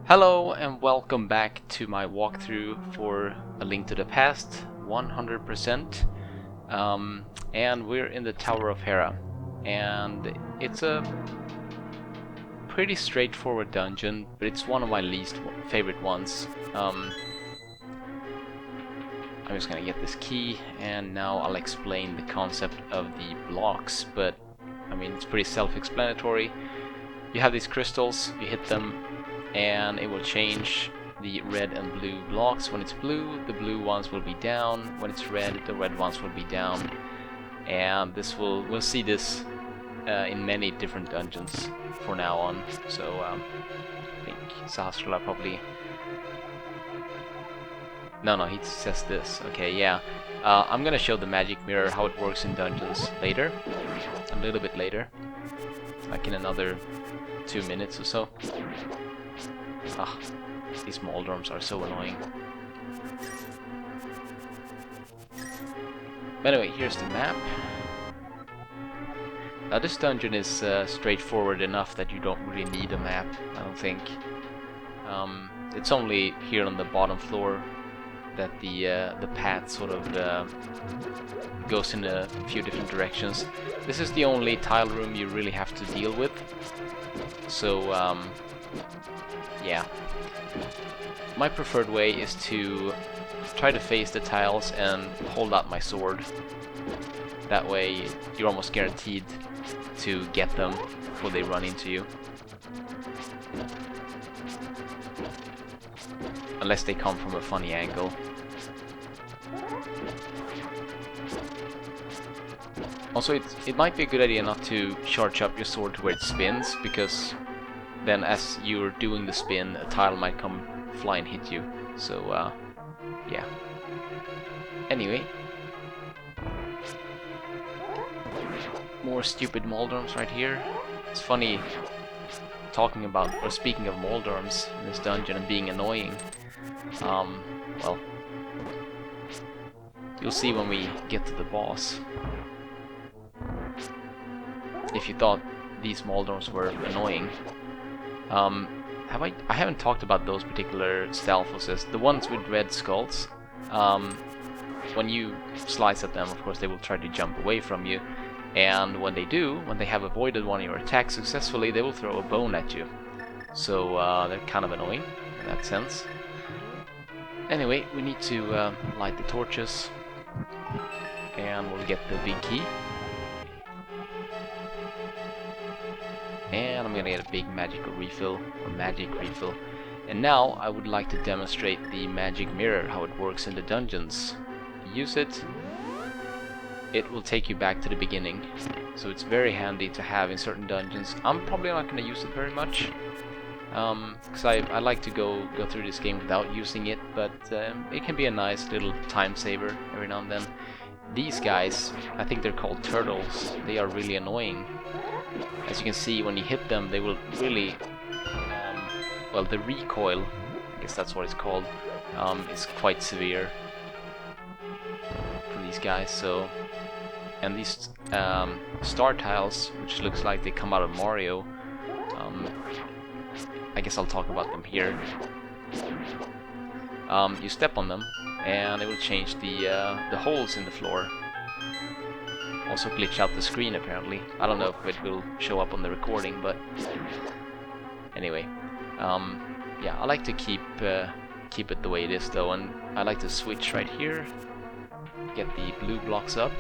Hello and welcome back to my walkthrough for A Link to the Past 100%. And we're in the Tower of Hera, and it's a pretty straightforward dungeon, but it's one of my least favorite ones. I'm just gonna get this key, and now I'll explain the concept of the blocks, but I mean it's pretty self-explanatory. You have these crystals, you hit them, and it will change the red and blue blocks. When it's blue, the blue ones will be down. When it's red, the red ones will be down. And we'll see this in many different dungeons for now on. So I think Sahasrara probably... No, he says this. Okay, yeah. I'm gonna show the magic mirror, how it works in dungeons later. A little bit later. Like in another 2 minutes or so. Ah, these Moldorms are so annoying. But anyway, here's the map. Now this dungeon is straightforward enough that you don't really need a map, I don't think. It's only here on the bottom floor that the path sort of goes in a few different directions. This is the only tile room you really have to deal with. So yeah, my preferred way is to try to face the tiles and hold out my sword. That way you're almost guaranteed to get them before they run into you. Unless they come from a funny angle. Also, it might be a good idea not to charge up your sword to where it spins, because then as you're doing the spin, a tile might come fly and hit you. So, yeah. Anyway. More stupid Moldorms right here. It's funny talking about, or speaking of Moldorms in this dungeon and being annoying. Well, you'll see when we get to the boss. If you thought these Moldorms were annoying. I haven't talked about those particular Stalfoses. The ones with red skulls, when you slice at them, of course they will try to jump away from you, and when they do, when they have avoided one of your attacks successfully, they will throw a bone at you. So they're kind of annoying in that sense. Anyway, we need to light the torches, and we'll get the big key. And I'm gonna get a big magical refill, or magic refill. And now I would like to demonstrate the magic mirror, how it works in the dungeons. Use it, it will take you back to the beginning. So it's very handy to have in certain dungeons. I'm probably not gonna use it very much, because I like to go through this game without using it, but it can be a nice little time saver every now and then. These guys, I think they're called turtles, they are really annoying. As you can see, when you hit them, they will really, well, the recoil, I guess that's what it's called, is quite severe for these guys. So, and these star tiles, which looks like they come out of Mario, I guess I'll talk about them here. You step on them, and it will change the holes in the floor. Also glitch out the screen apparently. I don't know if it will show up on the recording, but anyway, yeah, I like to keep it the way it is though, and I like to switch right here, get the blue blocks up,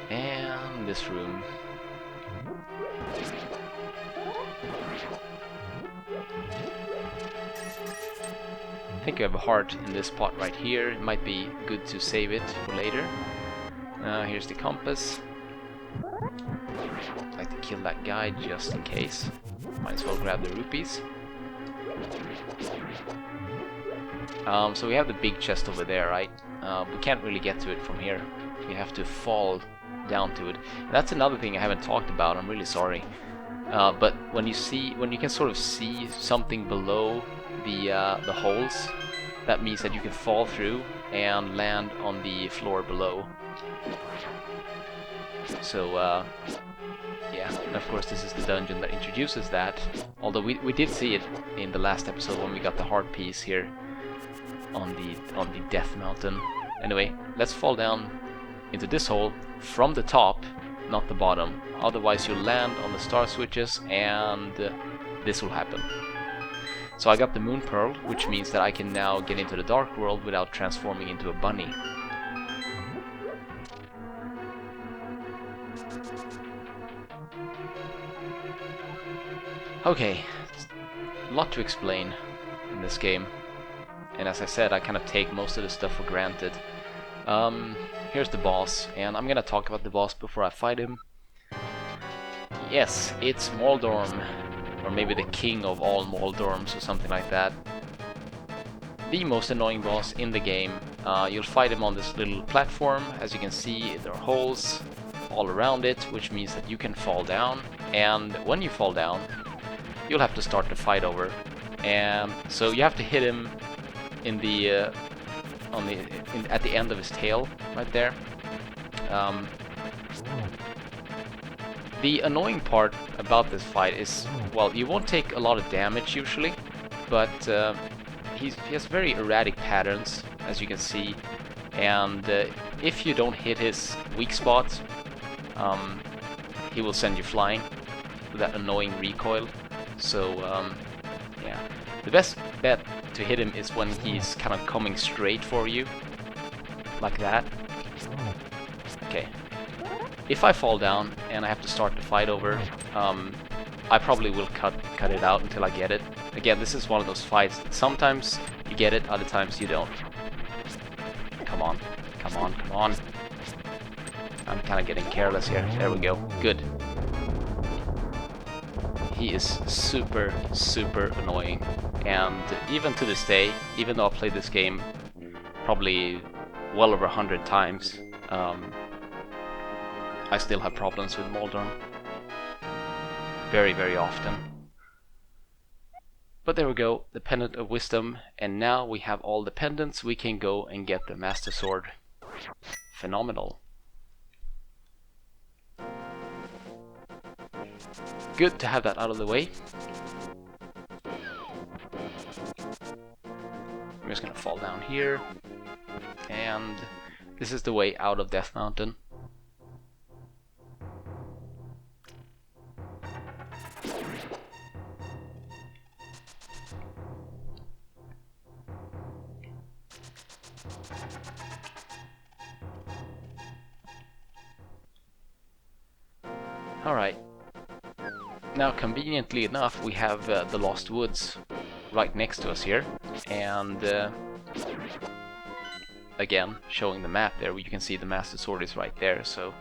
and this room. I think you have a heart in this spot right here. It might be good to save it for later. Here's the compass. I'd like to kill that guy just in case. Might as well grab the rupees. So we have the big chest over there, right? We can't really get to it from here. We have to fall down to it. And that's another thing I haven't talked about. I'm really sorry. But when you can sort of see something below the holes, that means that you can fall through and land on the floor below. So Yeah, and of course this is the dungeon that introduces that. Although we did see it in the last episode when we got the heart piece here on the Death Mountain. Anyway, let's fall down into this hole from the top, not the bottom. Otherwise you'll land on the star switches and this will happen. So I got the Moon Pearl, which means that I can now get into the Dark World without transforming into a bunny. Okay, a lot to explain in this game, and as I said, I kind of take most of the stuff for granted. Here's the boss, and I'm gonna talk about the boss before I fight him. Yes, it's Moldorm, or maybe the king of all Moldorms or something like that. The most annoying boss in the game. You'll fight him on this little platform. As you can see, there are holes all around it, which means that you can fall down, and when you fall down, you'll have to start the fight over. And so you have to hit him in the at the end of his tail, right there. The annoying part about this fight is, well, you won't take a lot of damage usually, but he has very erratic patterns, as you can see, and if you don't hit his weak spot, he will send you flying with that annoying recoil. So yeah, the best bet to hit him is when he's kind of coming straight for you, like that. Okay. If I fall down and I have to start the fight over, I probably will cut it out until I get it. Again, this is one of those fights that sometimes you get it, other times you don't. Come on, come on, come on. I'm kind of getting careless here. There we go. Good. He is super, super annoying. And even to this day, even though I've played this game probably well over 100 times, I still have problems with Moldorm. Very, very often. But there we go, the Pendant of Wisdom, and now we have all the pendants, we can go and get the Master Sword. Phenomenal. Good to have that out of the way. I'm just gonna fall down here, and this is the way out of Death Mountain. Alright, now conveniently enough we have the Lost Woods right next to us here, and again, showing the map there, you can see the Master Sword is right there, so...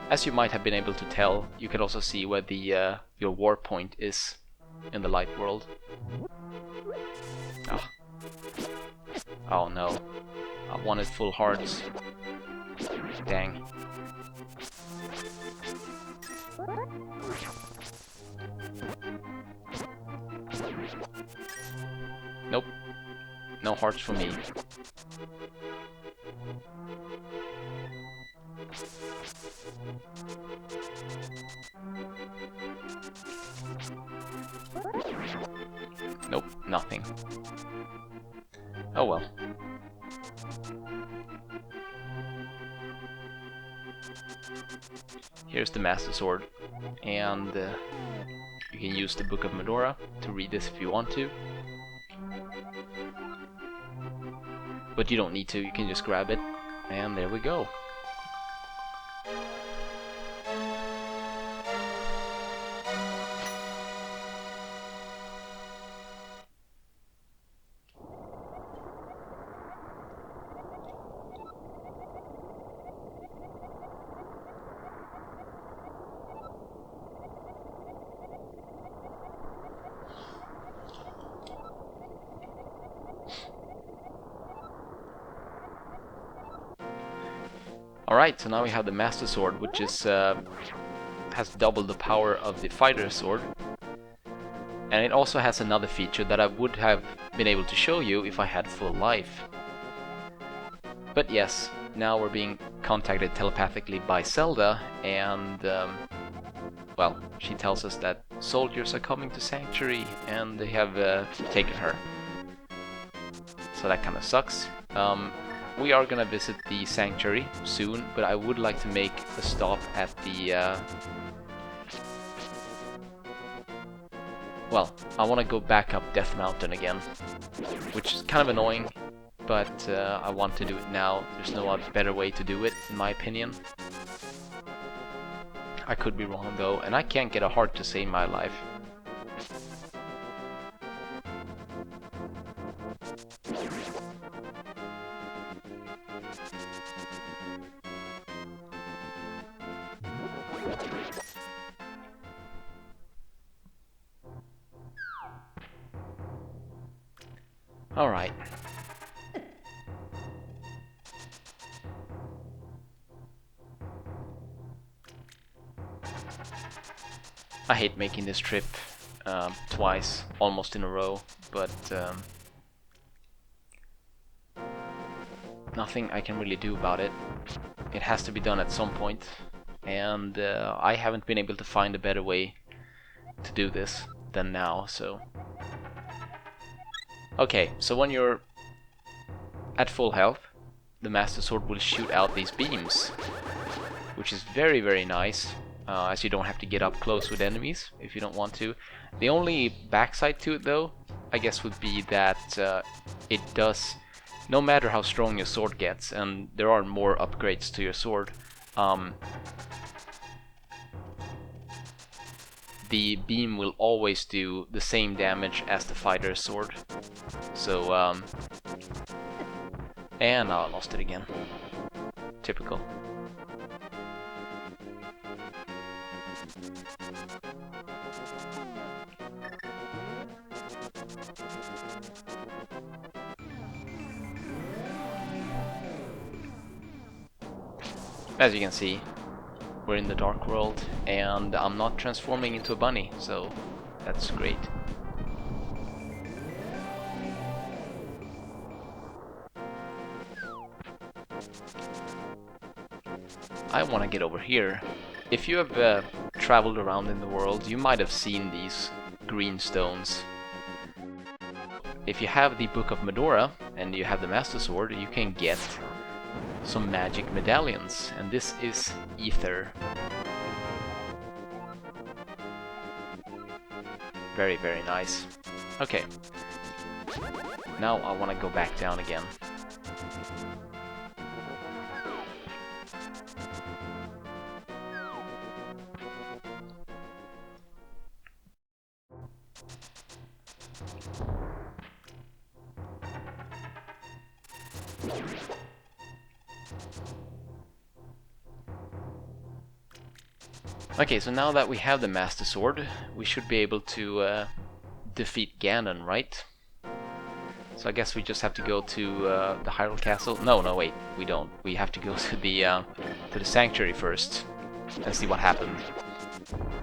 As you might have been able to tell, you can also see where the your war point is in the light world. Oh, oh no, I wanted full hearts. Dang. Nope. No hearts for me. Nope, nothing. Oh well. Here's the Master Sword, and you can use the Book of Medora to read this if you want to. But you don't need to, you can just grab it, and there we go. Alright, so now we have the Master Sword, which is has double the power of the Fighter Sword. And it also has another feature that I would have been able to show you if I had full life. But yes, now we're being contacted telepathically by Zelda, and well, she tells us that soldiers are coming to Sanctuary and they have taken her. So that kind of sucks. We are gonna visit the Sanctuary soon, but I would like to make a stop at the well, I want to go back up Death Mountain again, which is kind of annoying, but I want to do it now. There's no better way to do it, in my opinion. I could be wrong though, and I can't get a heart to save my life. Alright. I hate making this trip twice, almost in a row, but nothing I can really do about it. It has to be done at some point, and I haven't been able to find a better way to do this than now, so... Okay, so when you're at full health, the Master Sword will shoot out these beams, which is very, very nice, as you don't have to get up close with enemies if you don't want to. The only backside to it, though, I guess would be that it does, no matter how strong your sword gets, and there are more upgrades to your sword, the beam will always do the same damage as the fighter's sword. So, and I lost it again. Typical. As you can see, we're in the dark world, and I'm not transforming into a bunny, so that's great. I want to get over here. If you have traveled around in the world, you might have seen these green stones. If you have the Book of Medora and you have the Master Sword, you can get some magic medallions, and this is Ether. Very, very nice. Okay. Now I want to go back down again. Okay, so now that we have the Master Sword, we should be able to defeat Ganon, right? So I guess we just have to go to the Hyrule Castle. No, wait, we don't. We have to go to the Sanctuary first and see what happened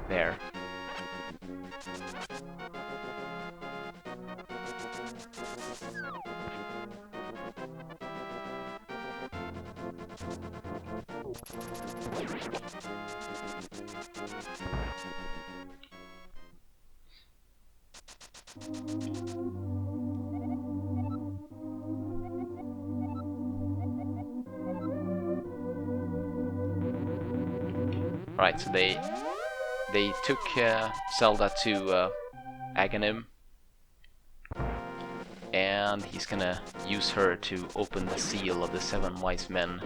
there. Right, so they took Zelda to Agahnim, and he's gonna use her to open the seal of the 7 wise men.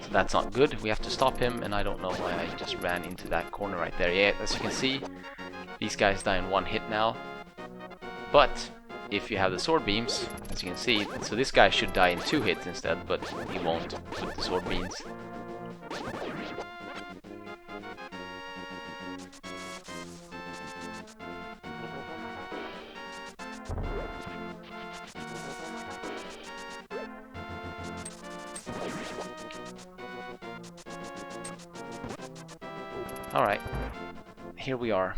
So that's not good. We have to stop him, and I don't know why I just ran into that corner right there. Yeah, as you can see, these guys die in 1 hit now. But if you have the sword beams, as you can see, so this guy should die in 2 hits instead, but he won't with the sword beams. Alright, here we are.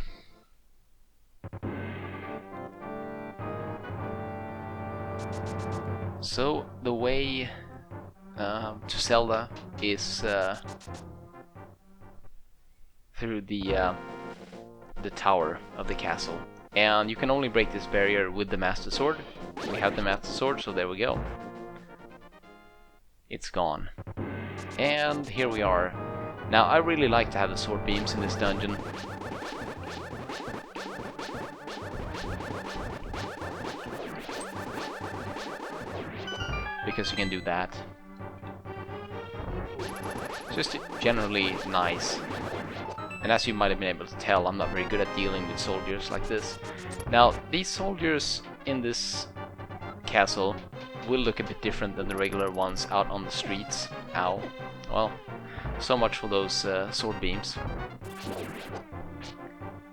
So, the way to Zelda is through the tower of the castle. And you can only break this barrier with the Master Sword. We have the Master Sword, so there we go. It's gone. And here we are. Now, I really like to have the sword beams in this dungeon. Because you can do that. Just generally nice. And as you might have been able to tell, I'm not very good at dealing with soldiers like this. Now, these soldiers in this castle will look a bit different than the regular ones out on the streets. Ow. Well, so much for those sword beams.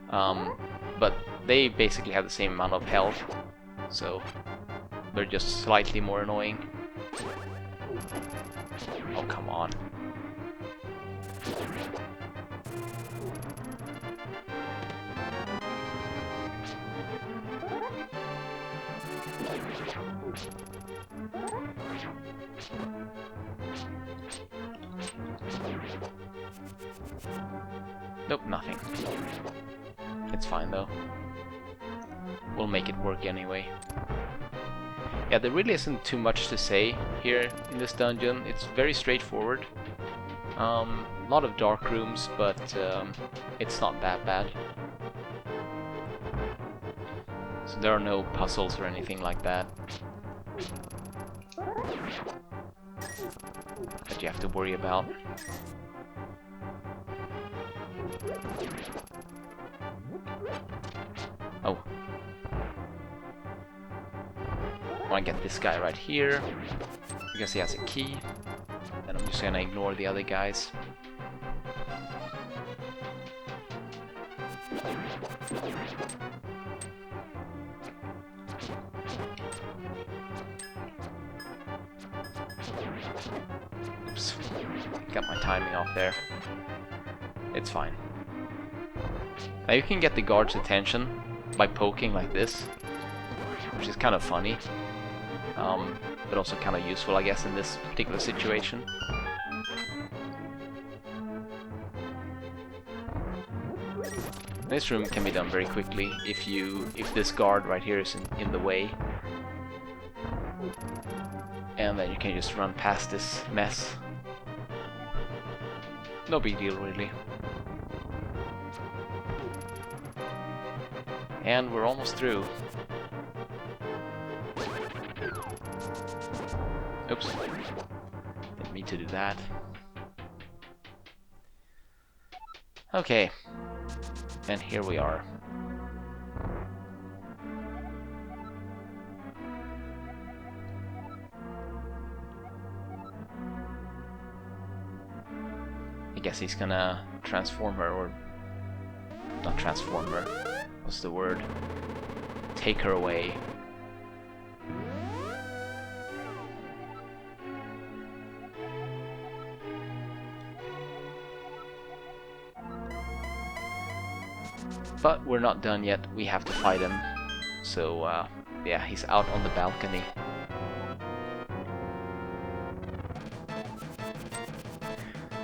But they basically have the same amount of health, so they're just slightly more annoying. Oh, come on. Nope, nothing. It's fine though. We'll make it work anyway. Yeah, there really isn't too much to say here in this dungeon. It's very straightforward. A lot of dark rooms, but it's not that bad. So there are no puzzles or anything like that that you have to worry about. Oh. I want to get this guy right here, because he has a key. And I'm just gonna ignore the other guys. Oops. Got my timing off there. It's fine. Now you can get the guard's attention by poking like this, which is kind of funny, but also kind of useful, I guess, in this particular situation. This room can be done very quickly if this guard right here is in the way, and then you can just run past this mess. No big deal, really. And we're almost through. Oops. Didn't mean to do that. Okay. And here we are. I guess he's gonna transform her, or not transform her. What's the word? Take her away. But we're not done yet. We have to fight him. So, yeah, he's out on the balcony.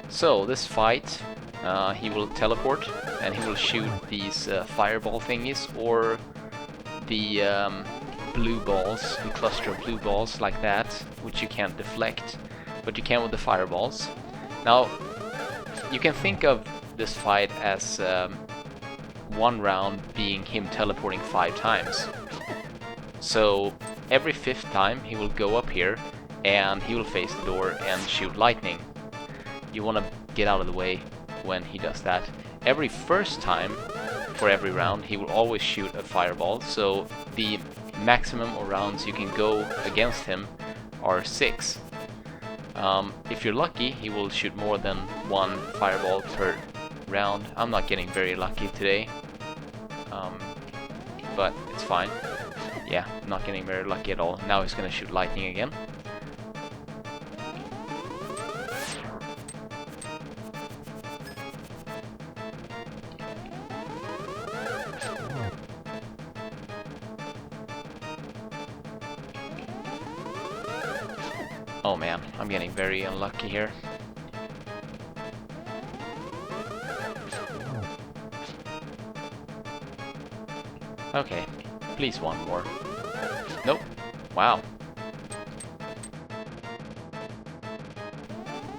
So, this fight, he will teleport, and he will shoot these fireball thingies, or the blue balls, the cluster of blue balls like that, which you can't deflect, but you can with the fireballs. Now, you can think of this fight as one round being him teleporting 5 times. So every 5th time he will go up here and he will face the door and shoot lightning. You want to get out of the way when he does that. Every 1st time for every round he will always shoot a fireball, so the maximum of rounds you can go against him are 6. If you're lucky, he will shoot more than 1 fireball per round. I'm not getting very lucky today, but it's fine. Yeah, not getting very lucky at all. Now he's gonna shoot lightning again. Oh man, I'm getting very unlucky here. Okay, please one more. Nope. Wow.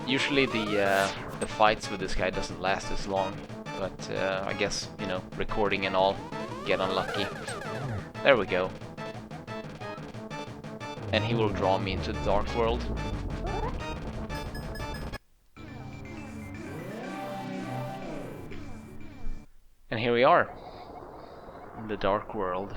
Usually the fights with this guy doesn't last as long, but I guess, you know, recording and all, get unlucky. There we go. And he will draw me into the Dark World. And here we are, in the Dark World.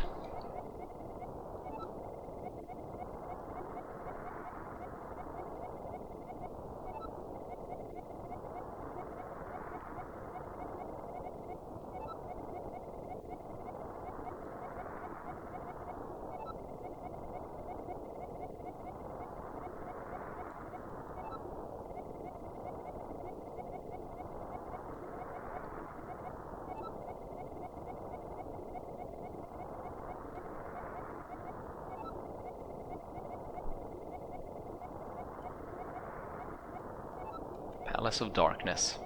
Palace of Darkness.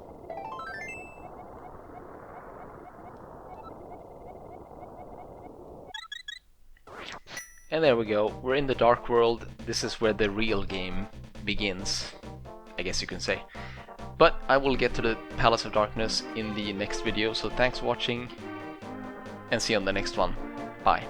And there we go, we're in the Dark World. This is where the real game begins, I guess you can say. But I will get to the Palace of Darkness in the next video, so thanks for watching, and see you on the next one. Bye.